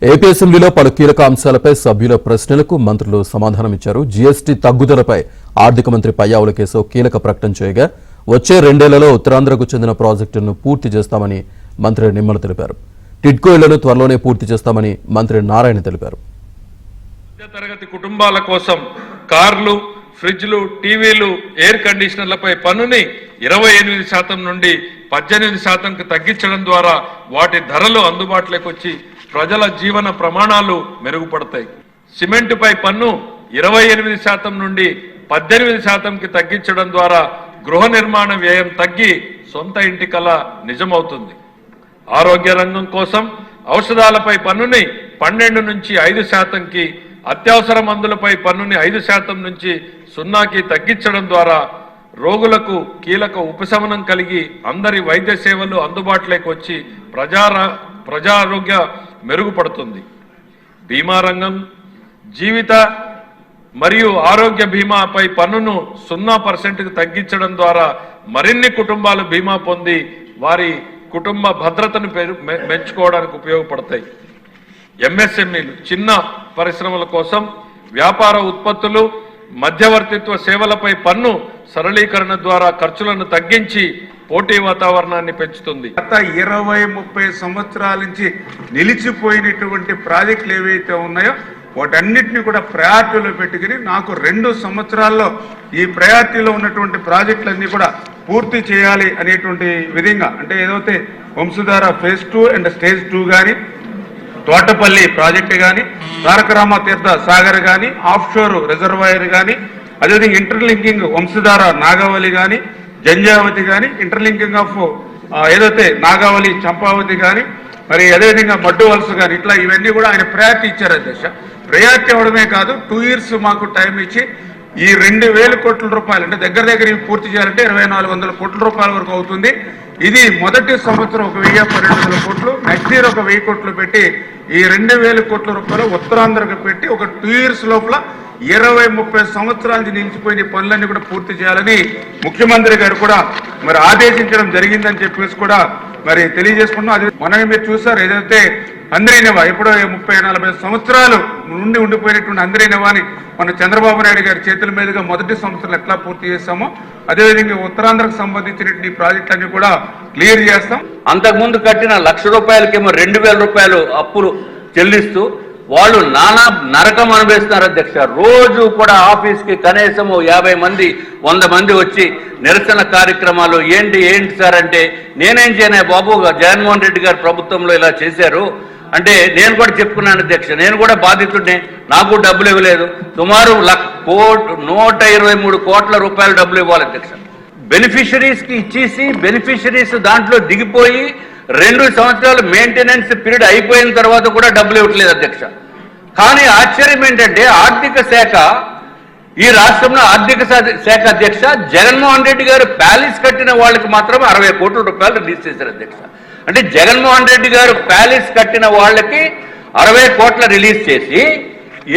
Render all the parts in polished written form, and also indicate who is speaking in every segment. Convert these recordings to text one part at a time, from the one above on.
Speaker 1: AP అసెంబ్లీలో పలు కీలక అంశాలపై సభ్యుల ప్రశ్నలకు మంత్రులు సమాధానమిచ్చారు. జీఎస్టీ తగ్గుదలపై ఆర్థిక మంత్రి పయ్యావుల కేశవ్ కీలక ప్రకటన చేయగా వచ్చే 2 ఏళ్లలో ఉత్తరాంధ్రకు చెందిన ప్రాజెక్టులను పూర్తి చేస్తామని మంత్రి నిమ్మల తెలిపారు. టిడ్కో ఇళ్లను త్వరలోనే పూర్తి చేస్తామని మంత్రి నారాయణ తెలిపారు.
Speaker 2: మధ్యతరగతి కుటుంబాల కోసం కార్లు, ఫ్రిడ్జ్లు, టీవీలు, ఎయిర్ కండిషనర్లపై పన్నుని 28% నుండి 18%కు తగ్గించడం ద్వారా వాటి ధరలు అందుబాటులోకి వచ్చి ప్రజల జీవన ప్రమాణాలు మెరుగుపడతాయి. సిమెంటుపై పన్ను 28% నుండి 18%కి తగ్గించడం ద్వారా గృహ నిర్మాణ వ్యయం తగ్గి సొంత ఇంటి కల నిజమవుతుంది. ఆరోగ్య రంగం కోసం ఔషధాలపై పన్నుని 12 నుంచి 5%కి, అత్యవసర మందులపై పన్నుని 5% నుంచి 0కి తగ్గించడం ద్వారా రోగులకు కీలక ఉపశమనం కలిగి అందరి వైద్య సేవలు అందుబాటులోకి వచ్చి ప్రజారోగ్య మెరుగుపడుతుంది. బీమా రంగం జీవిత మరియు ఆరోగ్య బీమాపై పన్నును 0%కు తగ్గించడం ద్వారా మరిన్ని కుటుంబాలు బీమా పొంది వారి కుటుంబ భద్రతను పెంచుకోవడానికి ఉపయోగపడతాయి. ఎంఎస్ఎంఈలు చిన్న పరిశ్రమల కోసం వ్యాపార ఉత్పత్తులు, మధ్యవర్తిత్వ సేవలపై పన్ను సరళీకరణ ద్వారా ఖర్చులను తగ్గించి పోటీ వాతావరణాన్ని పెంచుతుంది.
Speaker 3: గత 20-30 సంవత్సరాల నుంచి నిలిచిపోయినటువంటి ప్రాజెక్టులు ఏవైతే ఉన్నాయో వాటన్నిటిని కూడా ప్రయారిటీలో పెట్టుకుని నాకు 2 సంవత్సరాల్లో ఈ ప్రయారిటీలో ఉన్నటువంటి ప్రాజెక్టులన్నీ కూడా పూర్తి చేయాలి అనేటువంటి విధంగా, అంటే ఏదైతే వంశధార ఫేజ్ 2 అండ్ స్టేజ్ 2 కానీ, తోటపల్లి ప్రాజెక్టు కానీ, తారకరామ తీర్థ సాగర్ కానీ, ఆఫ్షోర్ రిజర్వాయర్ కానీ, అదేవిధంగా ఇంటర్లింకింగ్ వంశధార నాగావళి కానీ, జంజావతి కానీ, ఇంటర్లింకింగ్ ఆఫ్ ఏదైతే నాగావళి చంపావతి కానీ, మరి అదేవిధంగా మడ్డు వలస కానీ, ఇట్లా ఇవన్నీ కూడా ఆయన ప్రయారిటీ ఇచ్చారు. అధ్యక్ష, ప్రయారిటీ అవడమే కాదు 2 years మాకు టైం ఇచ్చి ఈ 2,000 కోట్ల రూపాయలు, అంటే దగ్గర ఇవి పూర్తి చేయాలంటే 2,400 కోట్ల రూపాయల వరకు అవుతుంది. ఇది మొదటి సంవత్సరం 1,000-1,200 కోట్లు, నెక్స్ట్ ఇయర్ 1,000 కోట్లు పెట్టి ఈ 2,000 కోట్ల రూపాయలు ఉత్తరాంధ్రకు పెట్టి ఒక 2 years లోపల 20-30 సంవత్సరాల నుంచి నిలిచిపోయిన పనులన్నీ కూడా పూర్తి చేయాలని ముఖ్యమంత్రి గారు కూడా మరి ఆదేశించడం జరిగిందని చెప్పేసి కూడా మరి తెలియజేసుకున్నాం. అది మనమే మీరు చూసారు, ఏదైతే అందరినవా ఎప్పుడో 30-40 సంవత్సరాలు నుండి ఉండిపోయినటువంటి అందరినవాని మన చంద్రబాబు నాయుడు గారి చేతుల మీదుగా మొదటి సంవత్సరాలు ఎట్లా పూర్తి చేస్తామో అదేవిధంగా ఉత్తరాంధ్రకు సంబంధించినటువంటి ప్రాజెక్టులన్నీ కూడా క్లియర్ చేస్తాం.
Speaker 4: అంతకుముందు కట్టిన ₹1,00,000కేమో 2,000 రూపాయలు అప్పులు చెల్లిస్తూ వాళ్ళు నానా నరకం అనుభవిస్తున్నారు. అధ్యక్ష, రోజు కూడా ఆఫీస్కి కనీసం 50 మంది 100 మంది వచ్చి నిరసన కార్యక్రమాలు ఏంటి సార్ అంటే, నేనేం చేయను బాబు, జగన్మోహన్ రెడ్డి గారు ప్రభుత్వంలో ఇలా చేశారు అంటే నేను కూడా చెప్పుకున్నాను. అధ్యక్ష, నేను కూడా బాధితుడినే, నాకు డబ్బులు ఇవ్వలేదు. సుమారు 123 కోట్ల రూపాయలు డబ్బులు ఇవ్వాలి. అధ్యక్ష, బెనిఫిషరీస్కి ఇచ్చేసి బెనిఫిషరీస్ దాంట్లో దిగిపోయి 2 సంవత్సరాలు మెయింటెనెన్స్ పీరియడ్ అయిపోయిన తర్వాత కూడా డబ్బులు ఇవ్వట్లేదు. అధ్యక్ష, కానీ ఆశ్చర్యం ఏంటంటే ఆర్థిక శాఖ, ఈ రాష్ట్రంలో ఆర్థిక శాఖ అధ్యక్ష జగన్మోహన్ రెడ్డి గారు ప్యాలెస్ కట్టిన వాళ్ళకి మాత్రం 60 కోట్ల రూపాయలు రిలీజ్ చేశారు. అధ్యక్ష, అంటే జగన్మోహన్ రెడ్డి గారు ప్యాలెస్ కట్టిన వాళ్ళకి 60 కోట్ల రిలీజ్ చేసి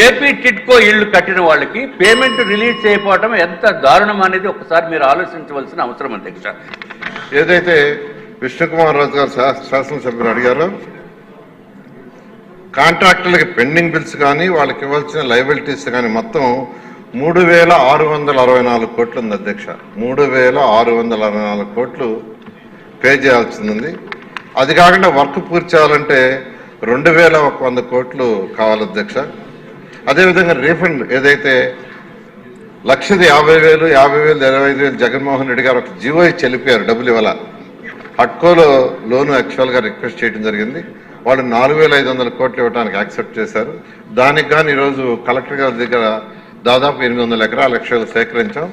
Speaker 4: ఏపీ టిడ్కో ఇళ్లు కట్టిన వాళ్ళకి పేమెంట్ రిలీజ్ చేయకపోవడం ఎంత దారుణం అనేది ఒకసారి మీరు ఆలోచించవలసిన అవసరం. అధ్యక్ష,
Speaker 5: ఏదైతే విష్ణుకుమార్ రాజు గారు శాసనసభ్యులు అడిగారు, కాంట్రాక్టర్లకి పెండింగ్ బిల్స్ కానీ వాళ్ళకి ఇవ్వాల్సిన లయబిలిటీస్ కానీ మొత్తం 3,664 కోట్లు ఉంది. అధ్యక్ష, 3,664 కోట్లు పే చేయాల్సింది ఉంది. అది కాకుండా వర్క్ పూర్తి చేయాలంటే 2,100 కోట్లు కావాలి. అధ్యక్ష, అదేవిధంగా రీఫండ్ ఏదైతే 1,50,000, 50,000, 25,000 జగన్మోహన్ రెడ్డి గారు ఒక జీవో ఇచ్చి వెళ్ళిపోయారు, డబ్బులు ఇవ్వాల. హట్కోలో లోను యాక్చువల్గా రిక్వెస్ట్ చేయడం జరిగింది. వాళ్ళు 4,500 కోట్లు ఇవ్వడానికి యాక్సెప్ట్ చేశారు. దానికి కానీ ఈరోజు కలెక్టర్ గారి దగ్గర దాదాపు 800 ఎకరాల లక్షలు సేకరించాం.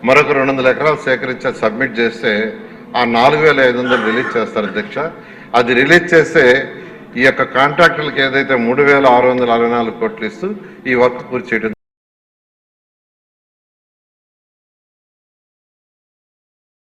Speaker 5: మరొక 200 ఎకరాలు సేకరించి సబ్మిట్ చేస్తే ఆ 4,500 రిలీజ్ చేస్తారు. అధ్యక్ష, అది రిలీజ్ చేస్తే ఈ యొక్క కాంట్రాక్టర్లకు ఏదైతే 3,664 కోట్లు ఇస్తూ ఈ వర్క్ పూర్తి చేయడం